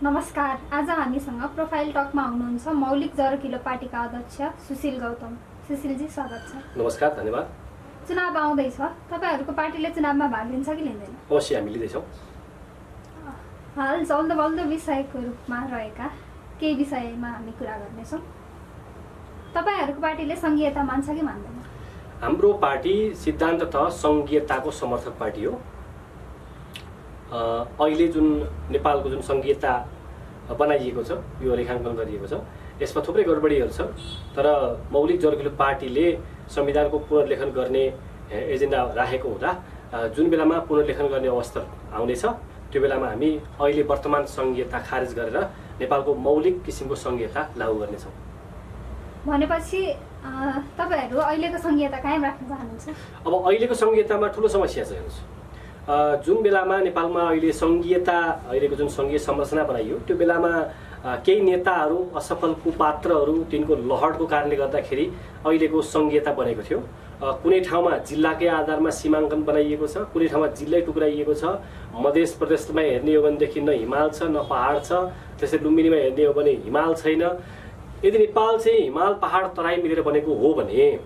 नमस्कार। आज हामीसँग प्रोफाइल टकमा हुनुहुन्छ मौलिक जरकिलो पार्टीका अध्यक्ष सुशील गौतम। सुशीलजी स्वागत छ। नमस्कार, धन्यवाद। चुनाव आउँदैछ, तपाईहरुको पार्टीले चुनावमा भाग लिन्छ कि लिँदैन? अवश्य हामी लिँदैछौँ। हाल चल्दो विषयको रूपमा रहेका केही विषयमा हामी कुरा गर्नेछौँ। तपाईहरुको पार्टीले संघीयता मान्छ कि मान्दैन? हाम्रो पार्टी सिद्धान्ततः संघीयताको समर्थक पार्टी हो। अहिले जुन नेपालको जुन संघीयता बनाइएको छ, यो रेखाङ्कन गरिएको छ, यसमा थुप्रै गडबडीहरू छ। तर मौलिक जरकिलो पार्टीले संविधानको पुनर्लेखन गर्ने एजेन्डा राखेको हुँदा जुन बेलामा पुनर्लेखन गर्ने अवस्था आउनेछ, त्यो बेलामा हामी अहिले वर्तमान संघीयता खारेज गरेर नेपालको मौलिक किसिमको संघीयता लागू गर्नेछौँ। भनेपछि तपाईहरु अहिलेको संघीयता कायम राख्न चाहनुहुन्छ? अब अहिलेको संघीयतामा ठुलो समस्या छ। हेर्नुस्, जुन बेलामा नेपालमा अहिले संघीयता, अहिलेको जुन संघीय संरचना बनाइयो, त्यो बेलामा केही नेताहरू, असफल कुपात्रहरू, तिनको लहरको कारणले गर्दाखेरि अहिलेको संघीयता बनेको थियो। कुनै ठाउँमा जिल्लाकै आधारमा सीमाङ्कन बनाइएको छ, कुनै ठाउँमा जिल्लै टुक्राइएको छ। मध्य प्रदेशमा हेर्ने हो भनेदेखि न हिमाल छ न पहाड छ, त्यसै लुम्बिनीमा हेर्ने हो भने हिमाल छैन। यदि नेपाल चाहिँ हिमाल पहाड तराई मिलेर बनेको हो भने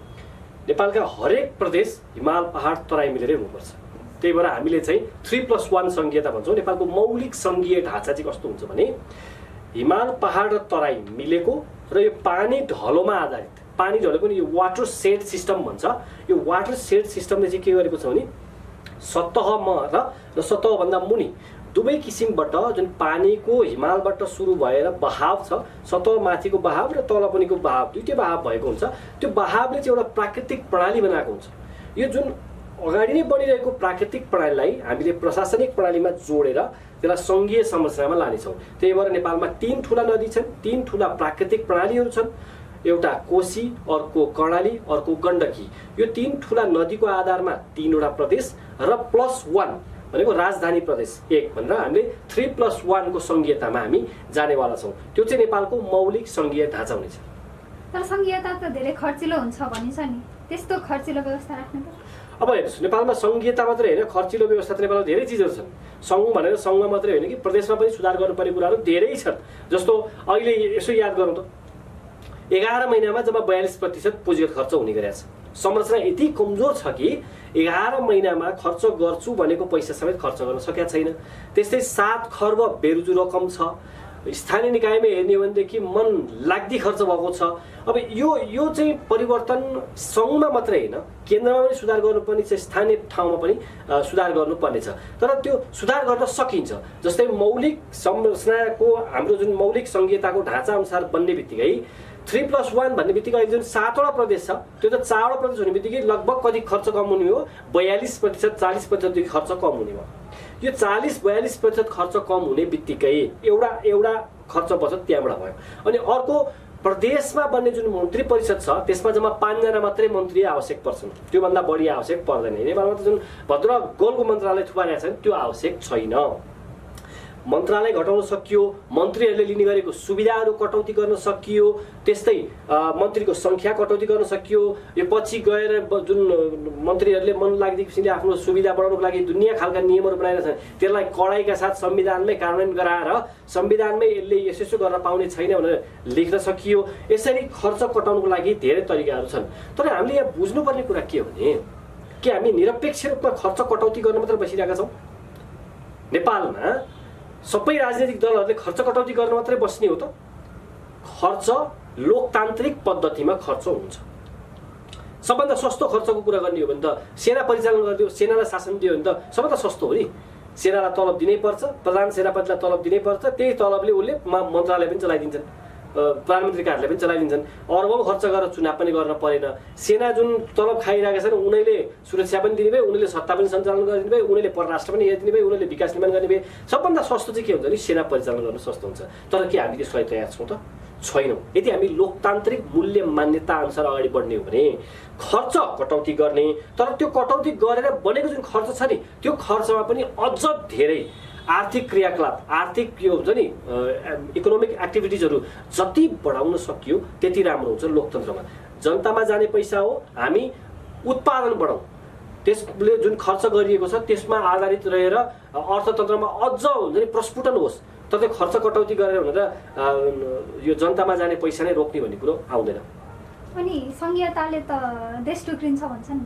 नेपालका हरेक प्रदेश हिमाल पहाड तराई मिलेरै हुनुपर्छ। त्यही भएर हामीले चाहिँ 3+1 संघीयता भन्छौँ। नेपालको मौलिक संघीय ढाँचा चाहिँ कस्तो हुन्छ भने हिमाल पहाड र तराई मिलेको र यो पानी ढलोमा आधारित, पानी ढलेको नि यो वाटर सेड सिस्टम भन्छ। यो वाटर सेड सिस्टमले चाहिँ के गरेको छ भने सतहमा र सतहभन्दा मुनि दुवै किसिमबाट जुन पानीको हिमालबाट सुरु भएर बहाव छ, सतहमाथिको बहाव र तलपनिको बहाव, दुईटै बहाव भएको हुन्छ। त्यो बहावले चाहिँ एउटा प्राकृतिक प्रणाली बनाएको हुन्छ। यो जुन अगाडि नै बनिरहेको प्राकृतिक प्रणालीलाई हामीले प्रशासनिक प्रणालीमा जोडेर त्यसलाई संघीय संरचनामा लानेछौँ। त्यही भएर नेपालमा 3 ठुला नदी छन्, 3 ठुला प्राकृतिक प्रणालीहरू छन्। एउटा कोशी, अर्को कर्णाली, अर्को गण्डकी। यो 3 ठुला नदीको आधारमा 3वटा प्रदेश र +1 भनेको राजधानी प्रदेश 1 भनेर हामीले 3+1 को संघीयतामा हामी जानेवाला छौँ। त्यो चाहिँ नेपालको मौलिक संघीय ढाँचा हुनेछ। तर संघीयता त धेरै खर्चिलो हुन्छ भनिन्छ नि, त्यस्तो खर्चिलो व्यवस्था राख्नु त? अब हेर्नुहोस्, नेपालमा संघीयता मात्रै होइन, खर्चिलो व्यवस्था त नेपालमा धेरै चिजहरू छन्। सङ्घ भनेर सङ्घमा मात्रै होइन कि प्रदेशमा पनि सुधार गर्नुपर्ने कुराहरू धेरै छन्। जस्तो अहिले यसो याद गरौँ त, 11 महिनामा जम्मा 42% पुँजीगत खर्च हुने गरेको छ। संरचना यति कमजोर छ कि 11 महिनामा खर्च गर्छु भनेको पैसा समेत खर्च गर्न सकेका छैन। त्यस्तै 7 खर्ब बेरुजु रकम छ। स्थानीय निकायमा हेर्ने हो भनेदेखि मन लाग्दी खर्च भएको छ। अब यो चाहिँ परिवर्तन सङ्घमा मात्रै होइन, केन्द्रमा पनि सुधार गर्नुपर्ने छ, स्थानीय ठाउँमा पनि सुधार गर्नुपर्ने छ। तर त्यो सुधार गर्न सकिन्छ। जस्तै मौलिक संरचनाको हाम्रो जुन मौलिक संघीयताको ढाँचा अनुसार बन्ने बित्तिकै 3+1 भन्ने बित्तिकै जुन 7वटा प्रदेश छ, त्यो त 4वटा प्रदेश हुने बित्तिकै लगभग कति खर्च कम हुने हो? 42%, 40% खर्च कम हुने भयो। यो 40-42% खर्च कम हुने बित्तिकै एउटा खर्च बचत त्यहाँबाट भयो। अनि अर्को प्रदेशमा बन्ने जुन मन्त्री परिषद छ, त्यसमा जम्मा 5 जना मात्रै मन्त्री आवश्यक पर्छन्, त्योभन्दा बढी आवश्यक पर्दैन। नेपालमा त जुन भद्र गोलको मन्त्रालय थुपारेका छन् त्यो आवश्यक छैन। मन्त्रालय घटाउन सकियो, मन्त्रीहरूले लिने गरेको सुविधाहरू कटौती गर्न सकियो, त्यस्तै मन्त्रीको सङ्ख्या कटौती गर्न सकियो। यो पछि गएर जुन मन्त्रीहरूले मन लाग्ने किसिमले आफ्नो सुविधा बढाउनको लागि दुनियाँ खालका नियमहरू बनाएका छन्, त्यसलाई कडाइका साथ संविधानमै कार्यान्वयन गराएर संविधानमै यसले यसो गर्न पाउने छैन भनेर लेख्न सकियो। यसरी खर्च कटाउनको लागि धेरै तरिकाहरू छन्। तर हामीले यहाँ बुझ्नुपर्ने कुरा के हो भने के हामी निरपेक्ष रूपमा खर्च कटौती गर्न मात्र बसिरहेका छौँ? नेपालमा सबै राजनीतिक दलहरूले खर्च कटौती गर्न मात्रै बस्ने हो त? खर्च लोकतान्त्रिक पद्धतिमा खर्च हुन्छ। सबभन्दा सस्तो खर्चको कुरा गर्ने हो भने त सेना परिचालन गरिदियो, सेनालाई शासन दियो भने त सबभन्दा सस्तो हो नि। सेनालाई तलब दिनै पर्छ, प्रधान सेनापतिलाई तलब दिनै पर्छ, त्यही तलबले उसले मन्त्रालय पनि चलाइदिन्छन्, प्रधानमन्त्री कार्यालय पनि चलाइदिन्छन्। अरबौँ खर्च गरेर चुनाव पनि गर्न परेन। सेना जुन तलब खाइरहेका छन् उनीहरूले सुरक्षा पनि दिने भए, उनीहरूले सत्ता पनि सञ्चालन गरिदिने भए, उनीहरूले परराष्ट्र पनि हेरिदिने भए, उनीहरूले विकास निर्माण गर्ने भए। सबभन्दा सस्तो चाहिँ के हुन्छ भने सेना परिचालन गर्न सस्तो हुन्छ। तर के हामी त्यसलाई तयार छौँ त? छैनौँ। यदि हामी लोकतान्त्रिक मूल्य मान्यता अनुसार अगाडि बढ्ने हो भने खर्च कटौती गर्ने, तर त्यो कटौती गरेर बनेको जुन खर्च छ नि, त्यो खर्चमा पनि अझ धेरै आर्थिक क्रियाकलाप, आर्थिक यो हुन्छ नि इकोनोमिक एक्टिभिटिजहरू जति बढाउन सकियो त्यति राम्रो हुन्छ लोकतन्त्रमा। जनतामा जाने पैसा हो, हामी उत्पादन बढाउँ, त्यसले जुन खर्च गरिएको छ त्यसमा आधारित रहेर अर्थतन्त्रमा अझ हुन्छ नि प्रस्फुटन होस्, तर त्यो खर्च कटौती गरेर भनेर यो जनतामा जाने पैसा नै रोक्ने भन्ने कुरो आउँदैन। अनि संघीयताले त देश टुक्रिन्छ भन्छ नि।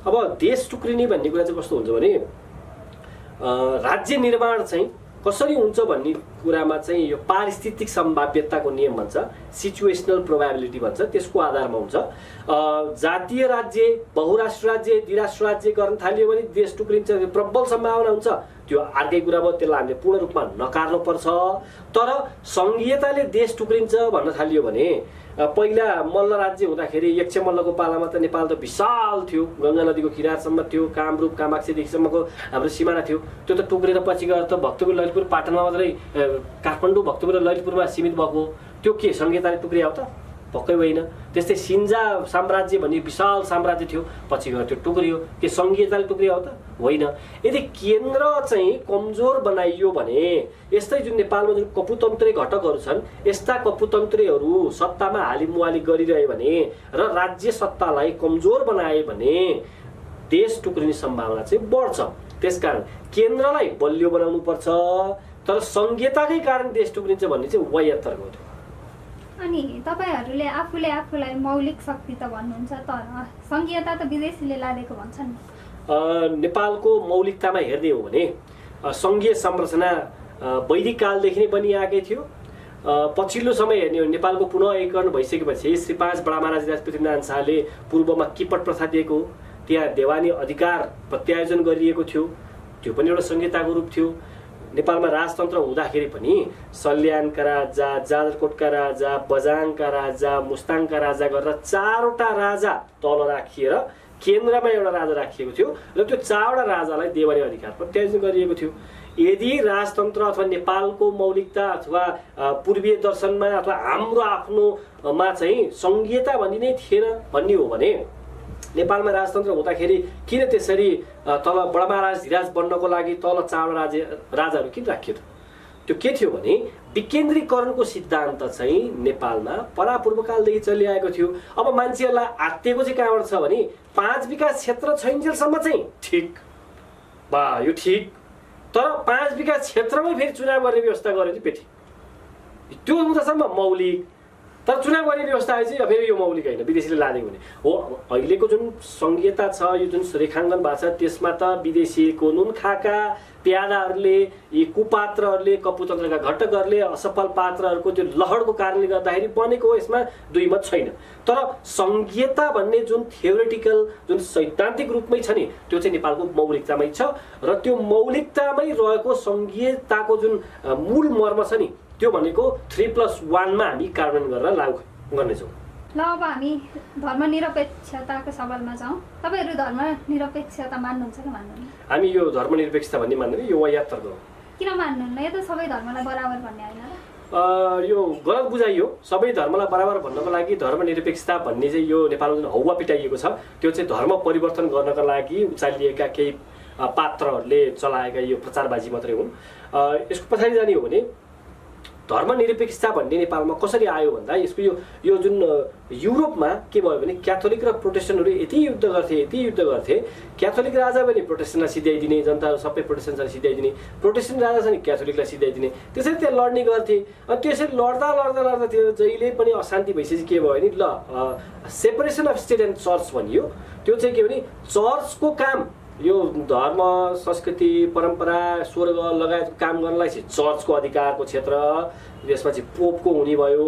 अब देश टुक्रिने भन्ने कुरा चाहिँ कस्तो हुन्छ भने राज्य निर्माण चाहिँ कसरी हुन्छ भन्ने कुरामा चाहिँ यो पारिस्थितिक सम्भाव्यताको नियम भन्छ, सिचुएसनल प्रोबेबिलिटी भन्छ, त्यसको आधारमा हुन्छ। जातीय राज्य, बहुराष्ट्र राज्य, द्विराष्ट्र राज्य गर्न थालियो भने देश टुक्रिन्छ, प्रबल सम्भावना हुन्छ। त्यो अर्कै कुरा भयो, त्यसलाई हामीले पूर्ण रूपमा नकार्नुपर्छ। तर सङ्घीयताले देश टुक्रिन्छ भन्न थालियो भने पहिला मल्ल राज्य हुँदाखेरि यक्ष मल्लको पालामा त नेपाल त विशाल थियो, गङ्गा नदीको किनारसम्म थियो, कामरूप कामाक्षीदेखिसम्मको हाम्रो सिमाना थियो। त्यो त टुक्रेर पछि गएर त भक्तपुर ललितपुर पाटनमा मात्रै काठमाडौँ भक्तपुर ललितपुरमा सीमित भएको, त्यो के सङ्घीयताले टुक्रिया हो त? पक्कै होइन। त्यस्तै सिन्जा साम्राज्य भन्ने विशाल साम्राज्य थियो, पछि गएर त्यो टुक्रियो, के सङ्घीयताले टुक्रिया हो त? होइन। यदि केन्द्र चाहिँ कमजोर बनाइयो भने यस्तै जुन नेपालमा जुन कपुतन्त्रे घटकहरू छन्, यस्ता कपुतन्त्रेहरू सत्तामा हालिमुहाली गरिरह्यो भने र राज्य सत्तालाई कमजोर बनाए भने देश टुक्रिने सम्भावना चाहिँ बढ्छ। त्यसकारण केन्द्रलाई बलियो बनाउनु पर्छ, तर सङ्घीयताकै कारण देश टुक्रिन्छ भन्ने चाहिँ वाहियात तर्क हो। अनि तपाईहरूले आफूलाई मौलिक शक्ति त भन्नुहुन्छ, तर सङ्घीयता त विदेशीले लादेको भन्छन्। नेपालको मौलिकतामा हेर्ने हो भने सङ्घीय संरचना वैदिक कालदेखि नै बनिआएकै थियो। पछिल्लो समय हेर्ने हो नेपालको पुनः एकीकरण भइसकेपछि श्री 5 बडा महाराज पृथ्वीनारायण शाहले पूर्वमा किपट प्रथा दिएको, त्यहाँ देवानी अधिकार प्रत्यायोजन गरिएको थियो, त्यो पनि एउटा सङ्घीयताको रूप थियो। नेपालमा राजतन्त्र हुँदाखेरि पनि सल्यानका राजा, जाजरकोटका राजा, बझाङका राजा, मुस्ताङका राजा गरेर 4वटा राजा तल राखिएर केन्द्रमा एउटा राजा राखिएको थियो र त्यो 4वटा राजालाई देवानी अधिकार प्रत्यायोजन गरिएको थियो। यदि राजतन्त्र अथवा नेपालको मौलिकता अथवा पूर्वीय दर्शनमा अथवा हाम्रो आफ्नोमा चाहिँ सङ्घीयता भन्ने नै थिएन भन्ने हो भने नेपालमा राजतन्त्र हुँदाखेरि किन त्यसरी तल बडा महाराज धिराज बन्नको लागि तल 4वटा राजाहरू किन राखियो त? त्यो के थियो भने विकेन्द्रीकरणको सिद्धान्त चाहिँ नेपालमा परापूर्वकालदेखि चलिआएको थियो। अब मान्छेहरूलाई आत्तिएको चाहिँ कहाँबाट छ भने 5 विकास क्षेत्र छैन्जेलसम्म चाहिँ ठिक बा, यो ठिक, तर 5 विकास क्षेत्रमै फेरि चुनाव गर्ने व्यवस्था गर्यो चाहिँ पेठी, त्यो हुँदासम्म मौलिक। तर चुनाव गर्ने व्यवस्था आएपछि फेरि यो मौलिक होइन, विदेशीले लादेको भने हो। अहिलेको जुन सङ्घीयता छ, यो जुन रेखाङ्कन भएको छ, त्यसमा त विदेशीको नुन खाका प्यादाहरूले, यी कुपात्रहरूले, कपुतन्त्रका घटकहरूले, असफल पात्रहरूको त्यो लहरको कारणले गर्दाखेरि बनेको हो, यसमा दुई मत छैन। तर सङ्घीयता भन्ने जुन थियोरिटिकल, जुन सैद्धान्तिक रूपमै छ नि, त्यो चाहिँ नेपालको मौलिकतामै छ र त्यो मौलिकतामै रहेको सङ्घीयताको जुन मूल मर्म छ नि, त्यो भनेको 3+1 मा हामी कार्यान्वयन गरेर लागू गर्नेछौँ। ल अब हामी धर्मनिरपेक्षताको सवालमा जाउँ। तपाईँहरू धर्मनिरपेक्षता मान्नुहुन्छ कि मान्नुहुन्न? हामी यो धर्मनिरपेक्षता भन्ने मान्दैनौँ, यो वाहियात तर्क हो। किन मान्नुहुन्न? यो त सबै धर्मलाई बराबर भन्ने होइन र? यो गलत बुझाइयो। सबै धर्मलाई बराबर भन्नको लागि धर्मनिरपेक्षता भन्ने चाहिँ यो नेपालमा जुन हौवा पिटाइएको छ, त्यो चाहिँ धर्म परिवर्तन गर्नका लागि उचालिएका केही पात्रहरूले चलाएका यो प्रचारबाजी मात्रै हुन्। यसको पछाडि जाने हो भने धर्मनिरपेक्षता भन्ने नेपालमा कसरी आयो भन्दा यसको यो जुन युरोपमा के भयो भने क्याथोलिक र प्रोटेस्टेन्टहरू यति युद्ध गर्थे। क्याथोलिक राजा पनि प्रोटेस्टेन्टलाई सिध्याइदिने, जनताहरू सबै प्रोटेस्टेन्टलाई सिध्याइदिने, प्रोटेस्टेन्ट राजा छ नि क्याथोलिकलाई सिध्याइदिने, त्यसरी त्यहाँ लड्ने गर्थे। अनि त्यसरी लड्दा त्यो जहिले पनि अशान्ति भइसकेपछि के भयो भने ल separation of estate and church भनियो। त्यो चाहिँ के भने चर्चको काम, यो धर्म संस्कृति परम्परा स्वर्ग लगायतको काम गर्नलाई चाहिँ चर्चको अधिकारको क्षेत्र, त्यसपछि पोपको हुने भयो।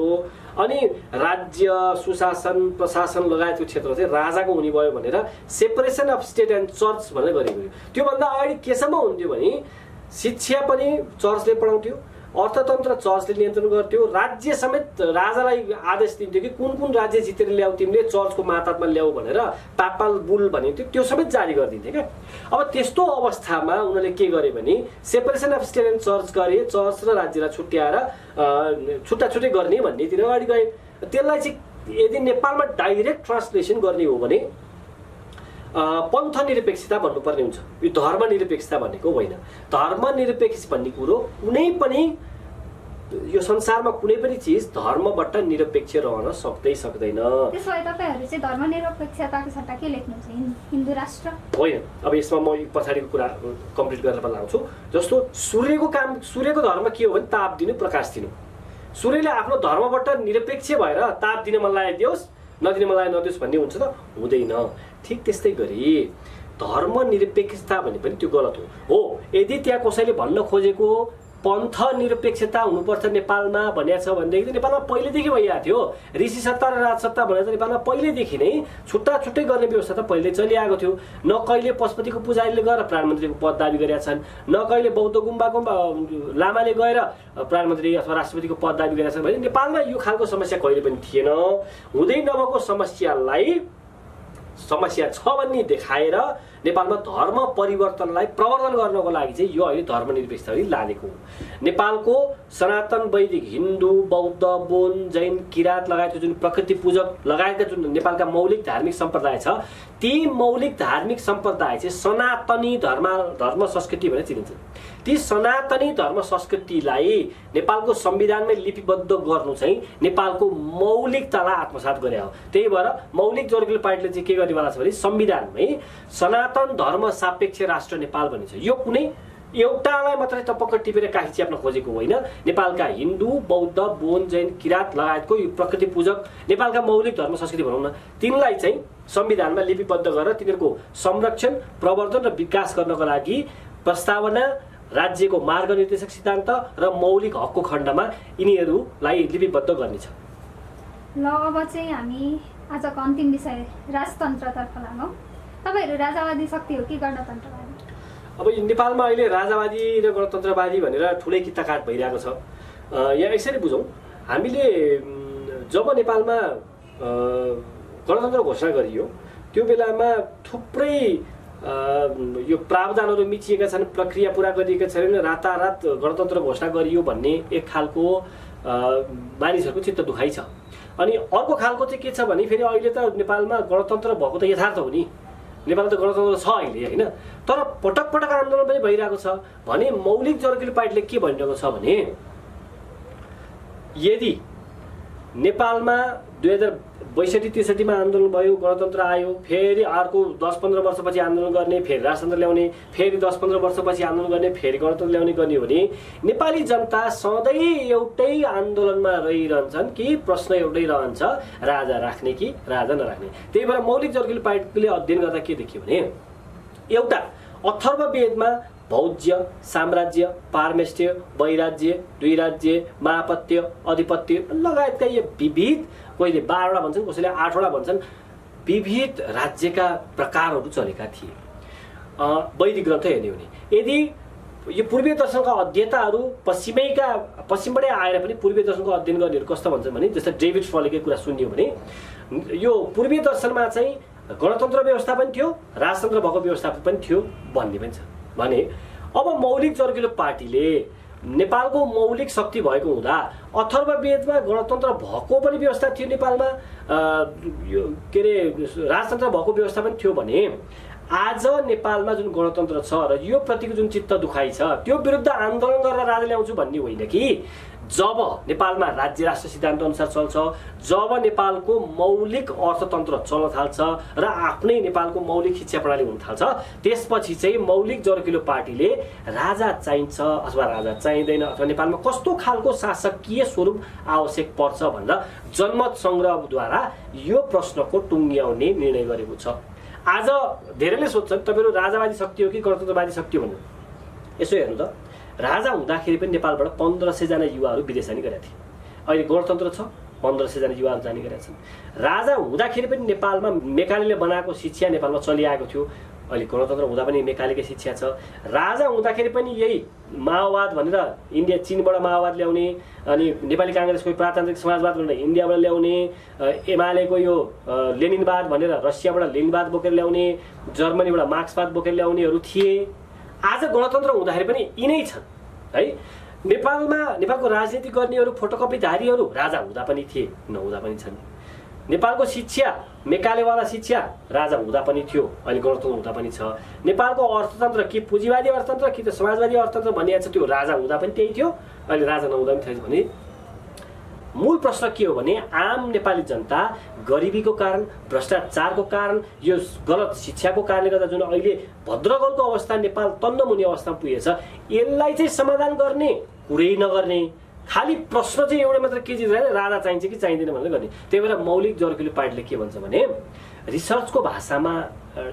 अनि राज्य सुशासन प्रशासन लगायतको क्षेत्र चाहिँ राजाको हुने भयो भनेर separation of estate and church भनेर गरेको थियो। त्योभन्दा अगाडि केसम्म हुन्थ्यो भने शिक्षा पनि चर्चले पढाउँथ्यो, अर्थतन्त्र चर्चले नियन्त्रण गर्थ्यो, राज्य समेत राजालाई आदेश दिन्थ्यो कि कुन कुन राज्य जितेर ल्याऊ तिमीले, चर्चको मातहतमा ल्याऊ भनेर पापल बुल भनिन्थ्यो, त्यो समेत जारी गरिदिन्थे क्या। अब त्यस्तो अवस्थामा उनीहरूले के गरे भने separation of estate and church गरे, चर्च र राज्यलाई छुट्याएर छुट्टै गर्ने भन्नेतिर अगाडि गए। त्यसलाई चाहिँ यदि नेपालमा डाइरेक्ट ट्रान्सलेसन गर्ने हो भने पन्थनिरपेक्षता भन्नुपर्ने हुन्छ, यो धर्मनिरपेक्षता भनेको होइन। धर्मनिरपेक्ष भन्ने कुरो कुनै पनि यो संसारमा कुनै पनि चिज धर्मबाट निरपेक्ष रहन सक्दैन। त्यसो भए तपाईहरु चाहिँ धर्मनिरपेक्षताको सट्टा के लेख्नुहुन्छ? हिन्दू राष्ट्र? होइन, अब यसमा म पछाडिको कुरा कम्प्लिट गरेर लाउँछु। जस्तो सूर्यको धर्म के हो भने ताप दिनु, प्रकाश दिनु। सूर्यले आफ्नो धर्मबाट निरपेक्ष भएर ताप दिन मन लगाइदियोस्, नदिन मन नदियोस् भन्ने हुन्छ त? हुँदैन। ठिक त्यस्तै गरी धर्मनिरपेक्षता भने पनि त्यो गलत हो। यदि त्यहाँ कसैले भन्न खोजेको पन्थ निरपेक्षता हुनुपर्छ नेपालमा भनिएको छ भनेदेखि नेपालमा पहिलेदेखि भइरहेको थियो। ऋषि सत्ता र राजसत्ता भनेर नेपालमा पहिलेदेखि नै छुट्टा छुट्टै गर्ने व्यवस्था त पहिले चलिआएको थियो। न कहिले पशुपतिको पुजारीले गएर प्रधानमन्त्रीको पद दाबी गरेका छन्, न कहिले बौद्ध गुम्बाको लामाले गएर प्रधानमन्त्री अथवा राष्ट्रपतिको पद दाबी गरेका छन् भने नेपालमा यो खालको समस्या कहिले पनि थिएन। हुँदै नभएको समस्या छ भन्ने देखाएर नेपालमा धर्म परिवर्तनलाई प्रवर्धन गर्नको लागि चाहिँ यो अहिले धर्मनिरपेक्षता लानेको हो। नेपालको सनातन वैदिक हिन्दू बौद्ध बोन जैन किराँत लगायतको जुन प्रकृति पूजक लगायतका जुन नेपालका मौलिक धार्मिक सम्प्रदाय छ, ती मौलिक धार्मिक सम्प्रदाय चाहिँ सनातनी धर्म संस्कृति भनेर चिनिन्छ। ती सनातनी धर्म संस्कृतिलाई नेपालको संविधानमै लिपिबद्ध गर्नु चाहिँ नेपालको मौलिकतालाई आत्मसात गरे हो। त्यही भएर मौलिक जर्गुल पार्टीले चाहिँ के गर्नेवाला छ भने संविधानमै सनातन धर्म सापेक्ष राष्ट्र नेपाल भनिन्छ। यो कुनै एउटालाई मात्रै टपक्क टिपेर काखी च्याप्न खोजेको होइन। नेपालका हिन्दू बौद्ध बोन जैन किराँत लगायतको यो प्रकृति पूजक नेपालका मौलिक धर्म संस्कृति भनौँ न, तिनलाई चाहिँ संविधानमा लिपिबद्ध गरेर तिनीहरूको संरक्षण प्रवर्धन र विकास गर्नको लागि प्रस्तावना, राज्यको मार्ग निर्देशक सिद्धान्त र मौलिक हकको खण्डमा यिनीहरूलाई लिपिबद्ध गर्नेछ। ल अब चाहिँ हामी आजको अन्तिम विषय राजतन्त्रतर्फ लागौँ। तपाईहरु राजावादी शक्ति हो कि गणतन्त्रवादी? अब नेपालमा अहिले राजावादी र गणतन्त्रवादी भनेर ठुलै किताकाट भइरहेको छ। यहाँ यसरी बुझौँ, हामीले जब नेपालमा गणतन्त्र घोषणा गरियो त्यो बेलामा थुप्रै यो प्रावधानहरू मिचिएका छन्, प्रक्रिया पुरा गरिएका छैनन्, रातारात गणतन्त्र घोषणा गरियो भन्ने एक खालको मानिसहरूको चित्त दुखाइ छ। अनि अर्को खालको चाहिँ के छ भने फेरि अहिले त नेपालमा गणतन्त्र भएको त यथार्थ हो नि, नेपालमा त गणतन्त्र छ अहिले होइन, तर पटक पटक आन्दोलन पनि भइरहेको छ भने मौलिक जर्गुल पार्टीले के भनिरहेको छ भने यदि नेपालमा 2062-63 आन्दोलन भयो, गणतन्त्र आयो, फेरि अर्को 10-15 वर्षपछि आन्दोलन गर्ने, फेरि राजतन्त्र ल्याउने, फेरि 10-15 वर्षपछि आन्दोलन गर्ने, फेरि गणतन्त्र ल्याउने गर्ने हो भने नेपाली जनता सधैँ एउटै आन्दोलनमा रहिरहन्छन् कि प्रश्न एउटै रहन्छ, राजा राख्ने कि राजा नराख्ने। त्यही भएर मौलिक जर्गुल पार्टीले अध्ययन गर्दा के देखियो भने एउटा अथर्ववेदमा भौज्य, साम्राज्य, पारमेष्ट्य, वैराज्य, द्विराज्य, महापत्य, अधिपत्य लगायतका यो विविध, कहिले 12वटा भन्छन्, कसैले 8वटा भन्छन्, विविध राज्यका प्रकारहरू चलेका थिए। वैदिक ग्रन्थ हेर्ने हो भने यदि यो पूर्वीय दर्शनका अध्येताहरू पश्चिमबाटै आएर पनि पूर्वीय दर्शनको अध्ययन गर्नेहरू कस्तो भन्छन् भने जस्तै डेभिड फलेकै कुरा सुनियो भने यो पूर्वीय दर्शनमा चाहिँ गणतन्त्र व्यवस्था पनि थियो, राजतन्त्र भएको व्यवस्था पनि थियो भन्ने पनि छ। भने अब मौलिक जर्गुल पार्टीले नेपालको मौलिक शक्ति भएको हुँदा अथर्ववेदमा गणतन्त्र भएको पनि व्यवस्था थियो, नेपालमा यो के अरे राजतन्त्र भएको व्यवस्था पनि थियो भने आज नेपालमा जुन गणतन्त्र छ र यो प्रतिको जुन चित्त दुखाइ छ त्यो विरुद्ध आन्दोलन गरेर राजा ल्याउँछु भन्ने होइन कि जब नेपालमा राज्य राष्ट्र सिद्धान्त अनुसार चल्छ, जब नेपालको मौलिक अर्थतन्त्र चल्न थाल्छ र आफ्नै नेपालको मौलिक शिक्षा प्रणाली हुन थाल्छ, त्यसपछि चाहिँ मौलिक जर्गुल पार्टीले राजा चाहिन्छ अथवा राजा चाहिँदैन अथवा नेपालमा कस्तो खालको शासकीय स्वरूप आवश्यक पर्छ भनेर जनमत संग्रहद्वारा यो प्रश्नको टुङ्ग्याउने निर्णय गरेको छ। आज धेरैले सोध्छन् तपाईहरु राजावादी शक्ति हो कि गणतन्त्रवादी शक्ति हो भन्नु। यसो हेर्नु त, राजा हुँदाखेरि पनि नेपालबाट 1500 जना युवाहरू विदेश जाने गरेका थिए। अहिले गणतन्त्र छ, 1500 जना युवाहरू जाने गरेका छन्। राजा हुँदाखेरि पनि नेपालमा मेकालेले बनाएको शिक्षा नेपालमा चलिआएको थियो, अहिले गणतन्त्र हुँदा पनि मेकालेकै शिक्षा छ। राजा हुँदाखेरि पनि यही माओवाद भनेर इन्डिया चीनबाट माओवाद ल्याउने, अनि नेपाली काङ्ग्रेसको प्रजातान्त्रिक समाजवाद भनेर इन्डियाबाट ल्याउने, एमालेको यो लेनिनवाद भनेर रसियाबाट लेनिनवाद बोकेर ल्याउने, जर्मनीबाट मार्क्सवाद बोकेर ल्याउनेहरू थिए। आज गणतन्त्र हुँदाखेरि पनि यिनै छन् है। नेपालको राजनीति गर्नेहरू फोटोकपीधारीहरू राजा हुँदा पनि थिए, नहुँदा पनि छन्। नेपालको शिक्षा मेकालेवाला शिक्षा राजा हुँदा पनि थियो, अहिले गणतन्त्र हुँदा पनि छ। नेपालको अर्थतन्त्र के पुँजीवादी अर्थतन्त्र कि त समाजवादी अर्थतन्त्र भनिएको छ, त्यो राजा हुँदा पनि त्यही थियो, अहिले राजा नहुँदा पनि थियो भने मूल प्रश्न के हो भने आम नेपाली जनता गरिबीको कारण, भ्रष्टाचारको कारण, यो गलत शिक्षाको कारणले गर्दा जुन अहिले भद्रगोलको अवस्था नेपाल तन्नमुनि अवस्थामा पुगेछ, यसलाई चाहिँ समाधान गर्ने कुरै नगर्ने, खालि प्रश्न चाहिँ एउटा मात्र के चिज रहेछ, राजा चाहिन्छ कि चाहिँदैन भनेर गर्ने। त्यही भएर मौलिक जर्किलो पार्टीले के भन्छ भने रिसर्चको भाषामा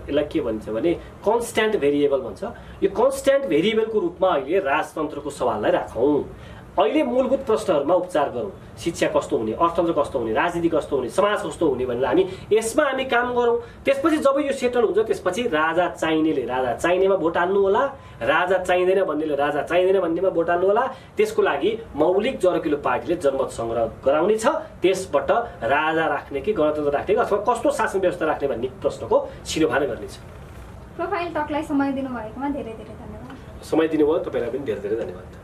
यसलाई के भन्छ भने कन्स्ट्यान्ट भेरिएबल भन्छ। यो कन्स्ट्यान्ट भेरिएबलको रूपमा अहिले राजतन्त्रको सवाललाई राखौँ। अहिले मूलभूत प्रश्नहरूमा उपचार गरौँ। शिक्षा कस्तो हुने, अर्थतन्त्र कस्तो हुने, राजनीति कस्तो हुने, समाज कस्तो हुने भनेर यसमा हामी काम गरौँ। त्यसपछि जब यो सेटल हुन्छ त्यसपछि राजा चाहिनेले राजा चाहिनेमा भोट हाल्नु होला, राजा चाहिँदैन भन्नेले राजा चाहिँदैन भन्नेमा भोट हाल्नु होला। त्यसको लागि मौलिक जर्किलो पार्टीले जनमत सङ्ग्रह गराउने छ। त्यसबाट राजा राख्ने कि गणतन्त्र राख्ने कि अथवा कस्तो शासन व्यवस्था राख्ने भन्ने प्रश्नको छिनोफानो गर्नेछ। प्रोफाइल टकलाई समय दिनुभएकोमा धेरै धेरै धन्यवाद। समय दिनुभयो, तपाईँलाई पनि धेरै धेरै धन्यवाद।